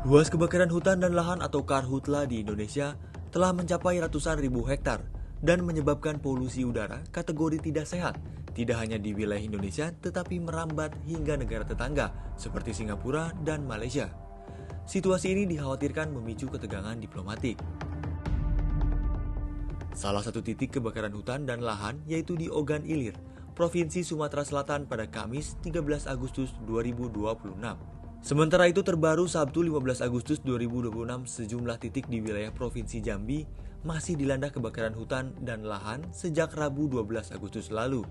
Luas kebakaran hutan dan lahan atau karhutla di Indonesia telah mencapai ratusan ribu hektar dan menyebabkan polusi udara kategori tidak sehat, tidak hanya di wilayah Indonesia tetapi merambat hingga negara tetangga seperti Singapura dan Malaysia. Situasi ini dikhawatirkan memicu ketegangan diplomatik. Salah satu titik kebakaran hutan dan lahan yaitu di Ogan Ilir, Provinsi Sumatera Selatan pada Kamis 13 Agustus 2026. Sementara itu terbaru Sabtu 15 Agustus 2026 sejumlah titik di wilayah Provinsi Jambi masih dilanda kebakaran hutan dan lahan sejak Rabu 12 Agustus lalu.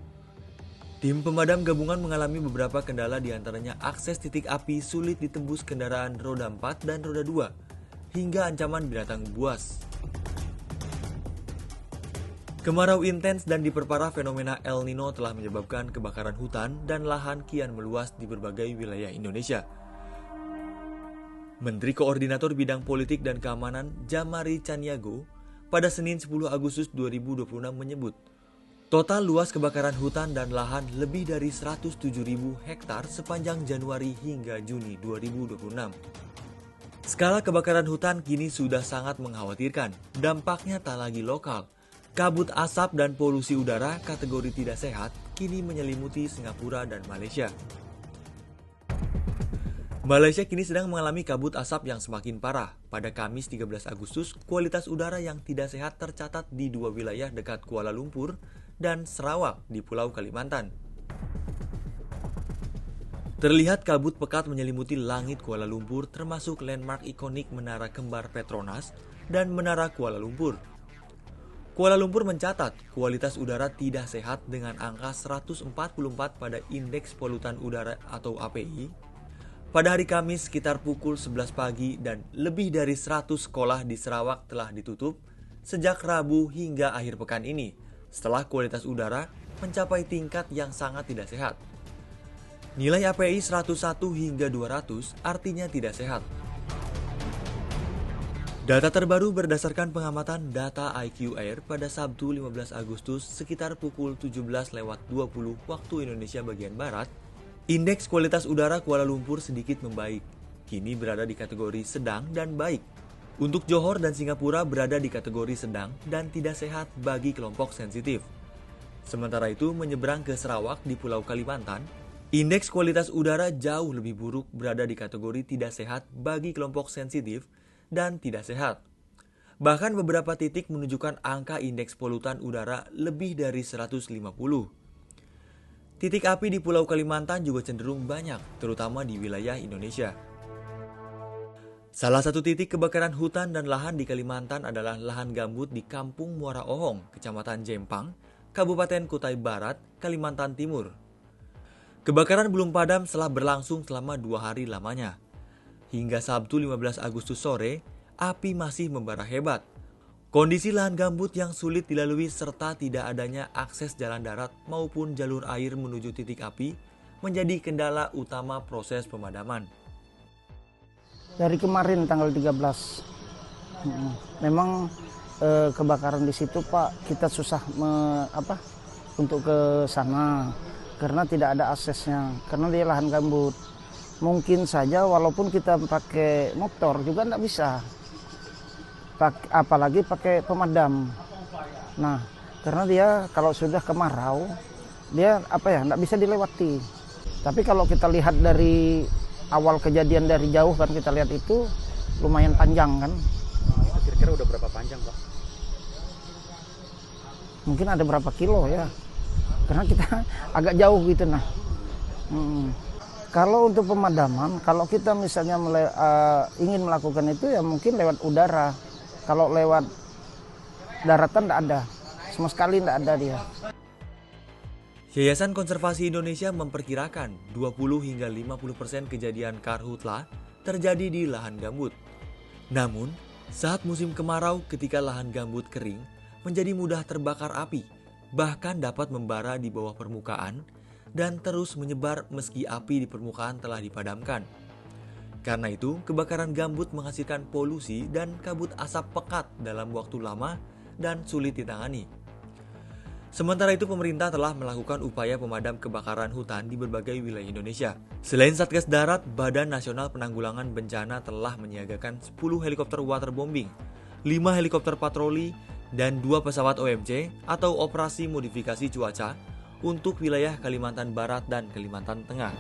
Tim pemadam gabungan mengalami beberapa kendala diantaranya akses titik api sulit ditembus kendaraan roda 4 dan roda 2 hingga ancaman binatang buas. Kemarau intens dan diperparah fenomena El Nino telah menyebabkan kebakaran hutan dan lahan kian meluas di berbagai wilayah Indonesia. Menteri Koordinator Bidang Politik dan Keamanan Jamari Chaniago pada Senin 10 Agustus 2026 menyebut, total luas kebakaran hutan dan lahan lebih dari 107.000 hektar sepanjang Januari hingga Juni 2026. Skala kebakaran hutan kini sudah sangat mengkhawatirkan, dampaknya tak lagi lokal. Kabut asap dan polusi udara kategori tidak sehat kini menyelimuti Singapura dan Malaysia. Malaysia kini sedang mengalami kabut asap yang semakin parah. Pada Kamis 13 Agustus, kualitas udara yang tidak sehat tercatat di dua wilayah dekat Kuala Lumpur dan Sarawak di Pulau Kalimantan. Terlihat kabut pekat menyelimuti langit Kuala Lumpur termasuk landmark ikonik Menara Kembar Petronas dan Menara Kuala Lumpur. Kuala Lumpur mencatat kualitas udara tidak sehat dengan angka 144 pada Indeks Polutan Udara atau API. Pada hari Kamis sekitar pukul 11 pagi dan lebih dari 100 sekolah di Sarawak telah ditutup sejak Rabu hingga akhir pekan ini setelah kualitas udara mencapai tingkat yang sangat tidak sehat. Nilai API 101 hingga 200 artinya tidak sehat. Data terbaru berdasarkan pengamatan data IQ Air pada Sabtu 15 Agustus sekitar pukul 17.20 waktu Indonesia bagian Barat, indeks kualitas udara Kuala Lumpur sedikit membaik, kini berada di kategori sedang dan baik. Untuk Johor dan Singapura berada di kategori sedang dan tidak sehat bagi kelompok sensitif. Sementara itu menyeberang ke Sarawak di Pulau Kalimantan, indeks kualitas udara jauh lebih buruk berada di kategori tidak sehat bagi kelompok sensitif dan tidak sehat. Bahkan beberapa titik menunjukkan angka indeks polutan udara lebih dari 150. Titik api di Pulau Kalimantan juga cenderung banyak, terutama di wilayah Indonesia. Salah satu titik kebakaran hutan dan lahan di Kalimantan adalah lahan gambut di Kampung Muara Ohong, Kecamatan Jempang, Kabupaten Kutai Barat, Kalimantan Timur. Kebakaran belum padam setelah berlangsung selama 2 hari lamanya. Hingga Sabtu 15 Agustus sore, api masih membara hebat. Kondisi lahan gambut yang sulit dilalui serta tidak adanya akses jalan darat maupun jalur air menuju titik api menjadi kendala utama proses pemadaman. Dari kemarin tanggal 13, memang kebakaran di situ Pak, kita susah untuk ke sana karena tidak ada aksesnya, karena dia lahan gambut. Mungkin saja walaupun kita pakai motor juga tidak bisa. Apalagi pakai pemadam. Nah, karena dia kalau sudah kemarau, dia tidak bisa dilewati. Tapi kalau kita lihat dari awal kejadian dari jauh kan kita lihat itu lumayan panjang kan. Itu kira-kira udah berapa panjang, Pak? Mungkin ada berapa kilo ya. Karena kita agak jauh gitu nah. Kalau untuk pemadaman, kalau kita misalnya ingin melakukan itu ya mungkin lewat udara. Kalau lewat daratan tidak ada, sama sekali tidak ada dia. Yayasan Konservasi Indonesia memperkirakan 20 hingga 50% kejadian karhutla terjadi di lahan gambut. Namun, saat musim kemarau ketika lahan gambut kering, menjadi mudah terbakar api, bahkan dapat membara di bawah permukaan dan terus menyebar meski api di permukaan telah dipadamkan. Karena itu, kebakaran gambut menghasilkan polusi dan kabut asap pekat dalam waktu lama dan sulit ditangani. Sementara itu, pemerintah telah melakukan upaya pemadam kebakaran hutan di berbagai wilayah Indonesia. Selain Satgas Darat, Badan Nasional Penanggulangan Bencana telah menyiagakan 10 helikopter waterbombing, 5 helikopter patroli, dan 2 pesawat OMC atau operasi modifikasi cuaca untuk wilayah Kalimantan Barat dan Kalimantan Tengah.